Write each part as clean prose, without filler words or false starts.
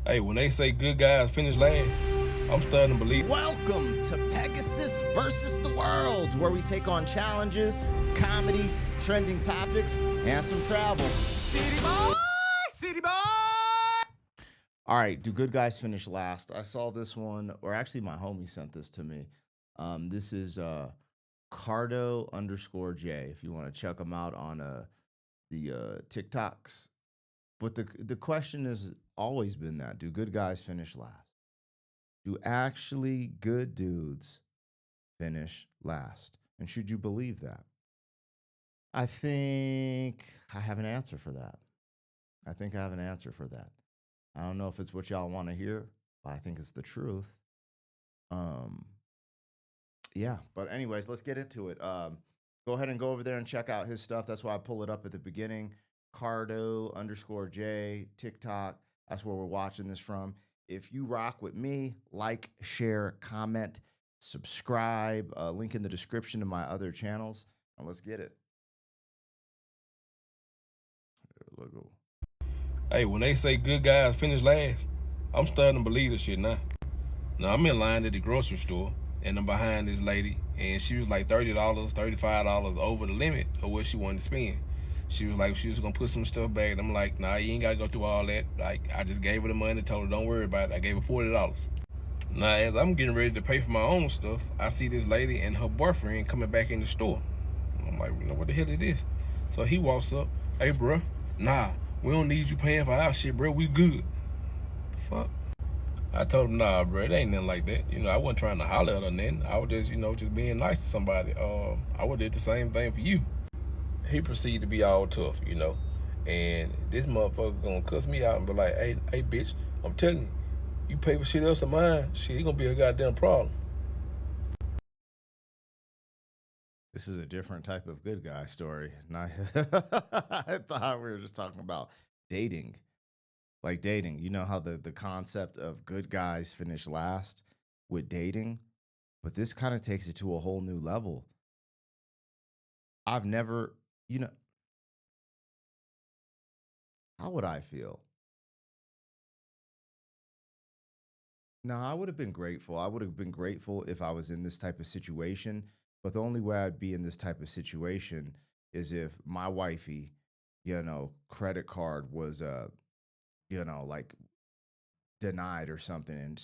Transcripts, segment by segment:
Hey, when they say good guys finish last, I'm starting to believe. Welcome to Pegasus versus the World, where we take on challenges, comedy, trending topics, and some travel. City boy! City boy! All right, do good guys finish last? I saw this one, or actually my homie sent this to me. This is Cardo_J, if you want to check him out on the TikToks. But the question has always been that: do good guys finish last? Do actually good dudes finish last? And should you believe that? I think I have an answer for that. I think I have an answer for that. I don't know if it's what y'all want to hear, but I think it's the truth. Um, yeah. But anyways, let's get into it. Go ahead and go over there and check out his stuff. That's why I pull it up at the beginning. Cardo_J, TikTok. That's where we're watching this from. If you rock with me, like, share, comment, subscribe. Link in the description to my other channels. And let's get it. Look. Hey, when they say good guys finish last, I'm starting to believe this shit now. Now, I'm in line at the grocery store, and I'm behind this lady, and she was like $30, $35 over the limit of what she wanted to spend. She was like, she was gonna put some stuff back, and I'm like, nah, you ain't gotta go through all that. Like, I just gave her the money, told her don't worry about it. I gave her $40. Now, as I'm getting ready to pay for my own stuff, I see this lady and her boyfriend coming back in the store. I'm like, what the hell is this? So he walks up, hey, bro, nah, we don't need you paying for our shit, bro. We good. The fuck? I told him, nah, bro, it ain't nothing like that. I wasn't trying to holler at her nothing. I was just, just being nice to somebody. I would did the same thing for you. He proceeded to be all tough, and this motherfucker gonna cuss me out and be like, hey, bitch, I'm telling you, you pay for shit else of mine, shit, it gonna be a goddamn problem. This is a different type of good guy story. Not I thought we were just talking about dating. Like dating. You know how the concept of good guys finish last with dating? But this kind of takes it to a whole new level. I've never, how would I feel? No, I would have been grateful. I would have been grateful if I was in this type of situation. But the only way I'd be in this type of situation is if my wifey, credit card was, like denied or something, and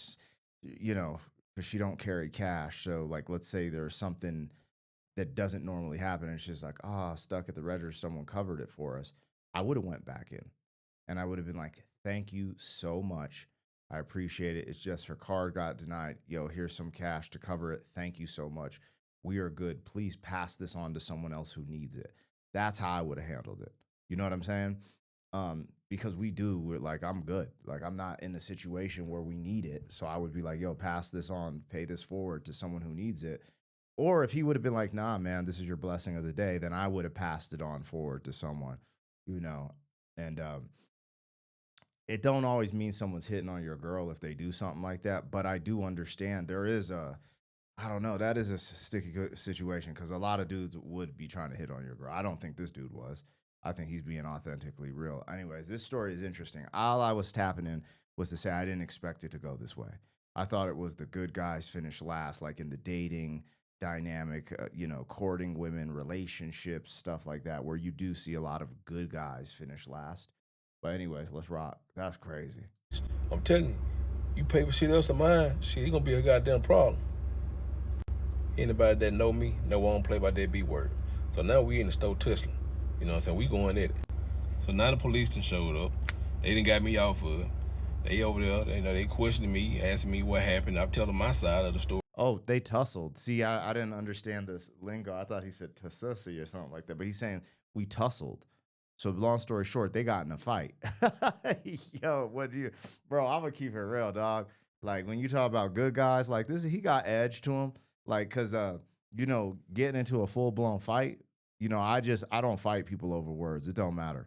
because she don't carry cash. So like, let's say there's something that doesn't normally happen, and she's like, stuck at the register, someone covered it for us. I would have went back in, and I would have been like, thank you so much. I appreciate it. It's just her card got denied. Yo, here's some cash to cover it. Thank you so much. We are good. Please pass this on to someone else who needs it. That's how I would have handled it. You know what I'm saying? Because we're like, I'm good. Like, I'm not in a situation where we need it. So I would be like, yo, pass this on, pay this forward to someone who needs it. Or if he would have been like, nah, man, this is your blessing of the day, then I would have passed it on forward to someone, and it don't always mean someone's hitting on your girl if they do something like that. But I do understand there is I don't know, that is a sticky situation because a lot of dudes would be trying to hit on your girl. I don't think this dude was. I think he's being authentically real. Anyways, this story is interesting. All I was tapping in was to say I didn't expect it to go this way. I thought it was the good guys finish last, like in the dating dynamic, courting women, relationships, stuff like that, where you do see a lot of good guys finish last. But anyways, let's rock. That's crazy. I'm telling you, you pay for shit else of mine, shit, it gonna be a goddamn problem. Anybody that know me know I don't play by that B word. So now we in the store tussling. You know what I'm saying? We going at it. So now the police done showed up. They done got me off of it. They over there, they questioning me, asking me what happened. I'm telling my side of the story. Oh, they tussled. See, I didn't understand this lingo. I thought he said tussussy or something like that. But he's saying we tussled. So long story short, they got in a fight. Yo, bro, I'm gonna keep it real, dog. Like when you talk about good guys like this, he got edge to him. Like, cause getting into a full blown fight, I don't fight people over words. It don't matter.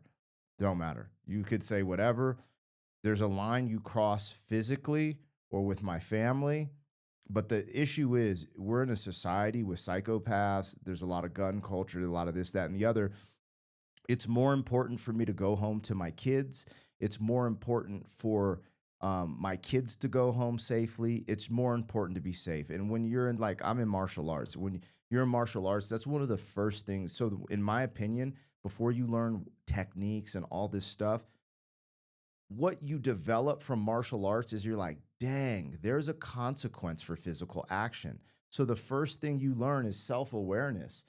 Don't matter. You could say whatever. There's a line you cross physically or with my family. But the issue is we're in a society with psychopaths. There's a lot of gun culture, a lot of this, that, and the other. It's more important for me to go home to my kids. It's more important for my kids to go home safely. It's more important to be safe. And when you're in, like, I'm in martial arts. When you're in martial arts, that's one of the first things. So, in my opinion, before you learn techniques and all this stuff, what you develop from martial arts is you're like, dang, there's a consequence for physical action. So, the first thing you learn is self awareness.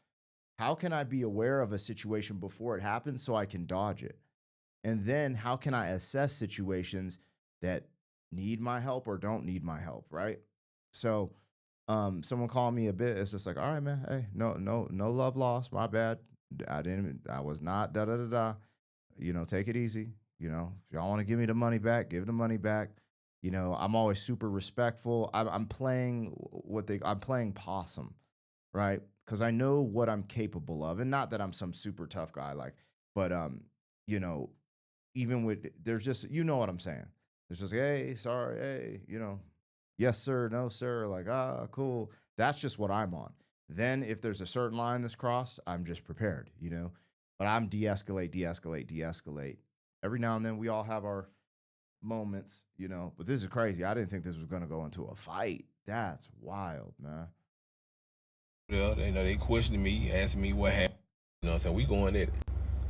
How can I be aware of a situation before it happens so I can dodge it? And then how can I assess situations that need my help or don't need my help, right? So, someone called me a bit. It's just like, all right, man. Hey, no love lost. My bad. I was not da da da da. Take it easy. If y'all want to give me the money back, give the money back. I'm always super respectful. I'm playing I'm playing possum, right? Because I know what I'm capable of, and not that I'm some super tough guy, like, but you know, even with there's just what I'm saying. There's just hey, sorry, hey, yes sir, no sir, like cool. That's just what I'm on. Then if there's a certain line that's crossed, I'm just prepared. But I'm de-escalate, de-escalate, de-escalate. Every now and then we all have our moments. But this is crazy. I didn't think this was gonna go into a fight. That's wild, man. Yeah, they questioning me, asking me what happened. So we going at it.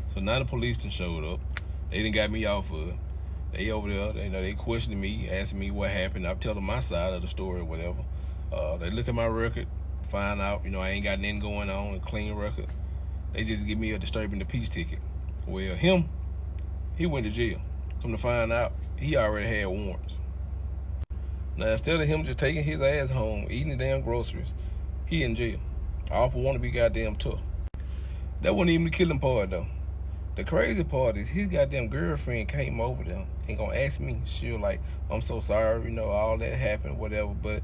So now the police done showed up. They didn't got me off of it. They over there, they questioning me, asking me what happened. I'm telling my side of the story or whatever. They look at my record, find out, I ain't got nothing going on, a clean record. They just give me a disturbing the peace ticket. Well, he went to jail. Come to find out, he already had warrants. Now, instead of him just taking his ass home, eating the damn groceries, he in jail. All for want to be goddamn tough. That wasn't even the killing part, though. The crazy part is his goddamn girlfriend came over there and gonna ask me. She was like, I'm so sorry, all that happened, whatever, but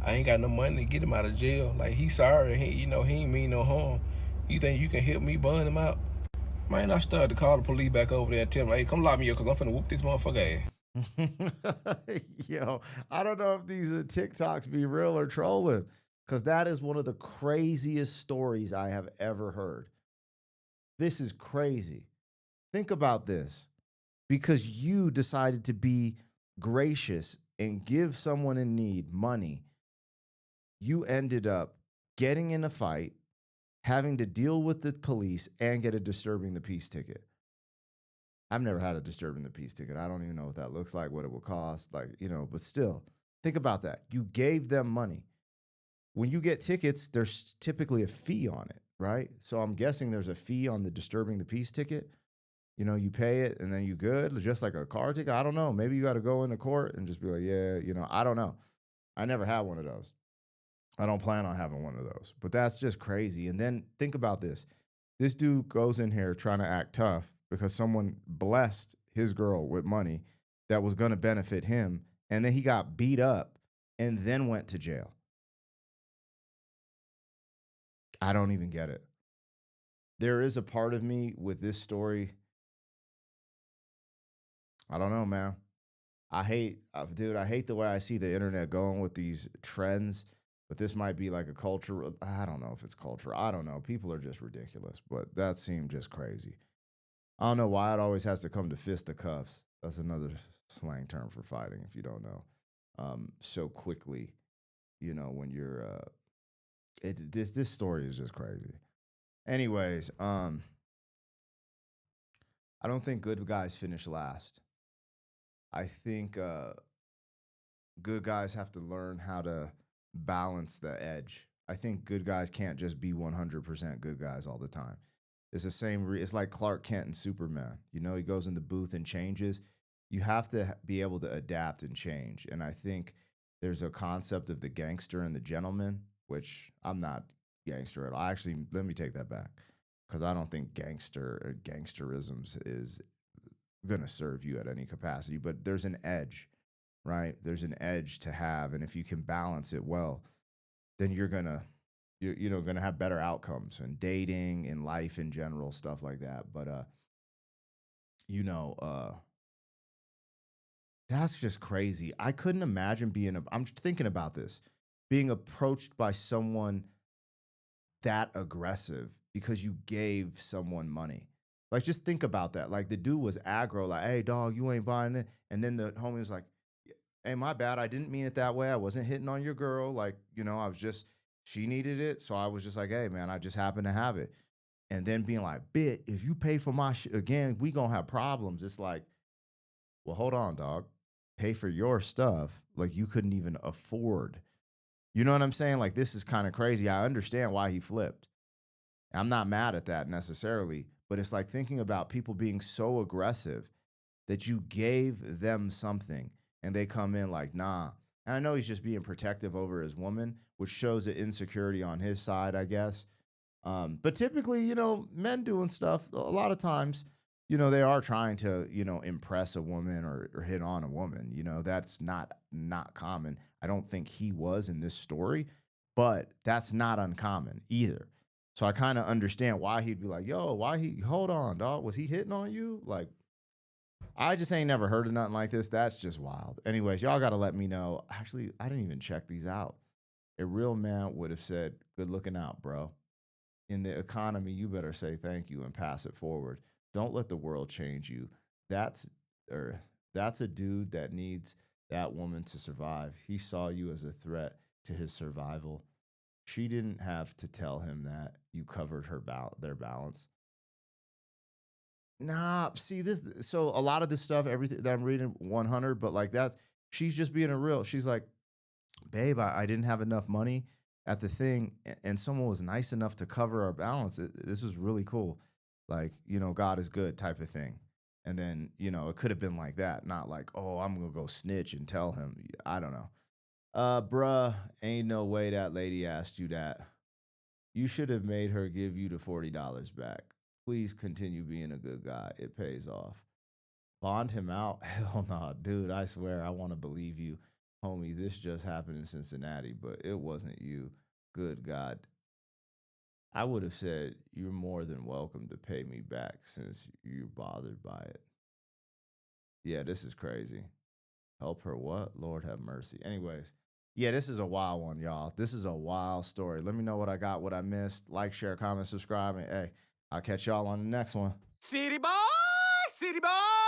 I ain't got no money to get him out of jail. Like, he's sorry, he ain't mean no harm. You think you can help me bun him out? Man, I started to call the police back over there and tell them, hey, come lock me up because I'm finna whoop this motherfucker ass. Yo, I don't know if these TikToks be real or trolling, because that is one of the craziest stories I have ever heard. This is crazy. Think about this. Because you decided to be gracious and give someone in need money, you ended up getting in a fight, having to deal with the police, and get a disturbing the peace ticket. I've never had a disturbing the peace ticket. I don't even know what that looks like, what it will cost, but still, think about that. You gave them money. When you get tickets, there's typically a fee on it, right? So I'm guessing there's a fee on the disturbing the peace ticket. You pay it and then you good, just like a car ticket. I don't know. Maybe you got to go into court and just be like, yeah, I don't know. I never had one of those. I don't plan on having one of those, but that's just crazy. And then think about this. This dude goes in here trying to act tough because someone blessed his girl with money that was going to benefit him. And then he got beat up and then went to jail. I don't even get it. There is a part of me with this story. I don't know, man. Dude, I hate the way I see the internet going with these trends, but this might be like a culture. I don't know if it's culture. I don't know. People are just ridiculous, but that seemed just crazy. I don't know why it always has to come to fisticuffs. That's another slang term for fighting, if you don't know. So quickly, when you're, this story is just crazy. Anyways, I don't think good guys finish last. I think good guys have to learn how to balance the edge. I think good guys can't just be 100% good guys all the time. It's the same. It's like Clark Kent and Superman. He goes in the booth and changes. You have to be able to adapt and change. And I think there's a concept of the gangster and the gentleman, which I'm not gangster at all. Actually, let me take that back, because I don't think gangster or gangsterisms is going to serve you at any capacity. But there's an edge, right? There's an edge to have, and if you can balance it well, then you're gonna have better outcomes in dating, in life in general, stuff like that. But you know, uh, that's just crazy. I couldn't imagine I'm thinking about this, being approached by someone that aggressive because you gave someone money. Like, just think about that. Like, the dude was aggro, like, hey, dog, you ain't buying it. And then the homie was like, hey, my bad. I didn't mean it that way. I wasn't hitting on your girl. Like, I was just, she needed it. So I was just like, hey, man, I just happen to have it. And then being like, bit, if you pay for my shit again, we gonna have problems. It's like, well, hold on, dog. Pay for your stuff. Like you couldn't even afford. You know what I'm saying? Like this is kind of crazy. I understand why he flipped. I'm not mad at that necessarily, but it's like thinking about people being so aggressive that you gave them something and they come in like, nah. And I know he's just being protective over his woman, which shows the insecurity on his side, I guess. But typically, men doing stuff, a lot of times, they are trying to, impress a woman or hit on a woman. That's not common. I don't think he was in this story, but that's not uncommon either. So I kind of understand why he'd be like, yo, hold on, dog. Was he hitting on you? Like, I just ain't never heard of nothing like this. That's just wild. Anyways, y'all got to let me know. Actually, I didn't even check these out. A real man would have said, good looking out, bro. In the economy, you better say thank you and pass it forward. Don't let the world change you. That's or that's a dude that needs that woman to survive. He saw you as a threat to his survival. She didn't have to tell him that you covered their balance. Nah, see this. So a lot of this stuff, everything that I'm reading, 100, but like that's she's just being a real. She's like, babe, I didn't have enough money at the thing, and someone was nice enough to cover our balance. This was really cool. Like, God is good type of thing. And then, it could have been like that, not like, oh, I'm gonna go snitch and tell him. I don't know. Bruh, ain't no way that lady asked you that. You should have made her give you the $40 back. Please continue being a good guy. It pays off. Bond him out? Hell no, dude. I swear, I want to believe you, homie. This just happened in Cincinnati, but it wasn't you. Good God. I would have said, you're more than welcome to pay me back since you're bothered by it. Yeah, this is crazy. Help her what? Lord have mercy. Anyways, yeah, this is a wild one, y'all. This is a wild story. Let me know what I got, what I missed. Like, share, comment, subscribe, and hey, I'll catch y'all on the next one. City boy, city boy.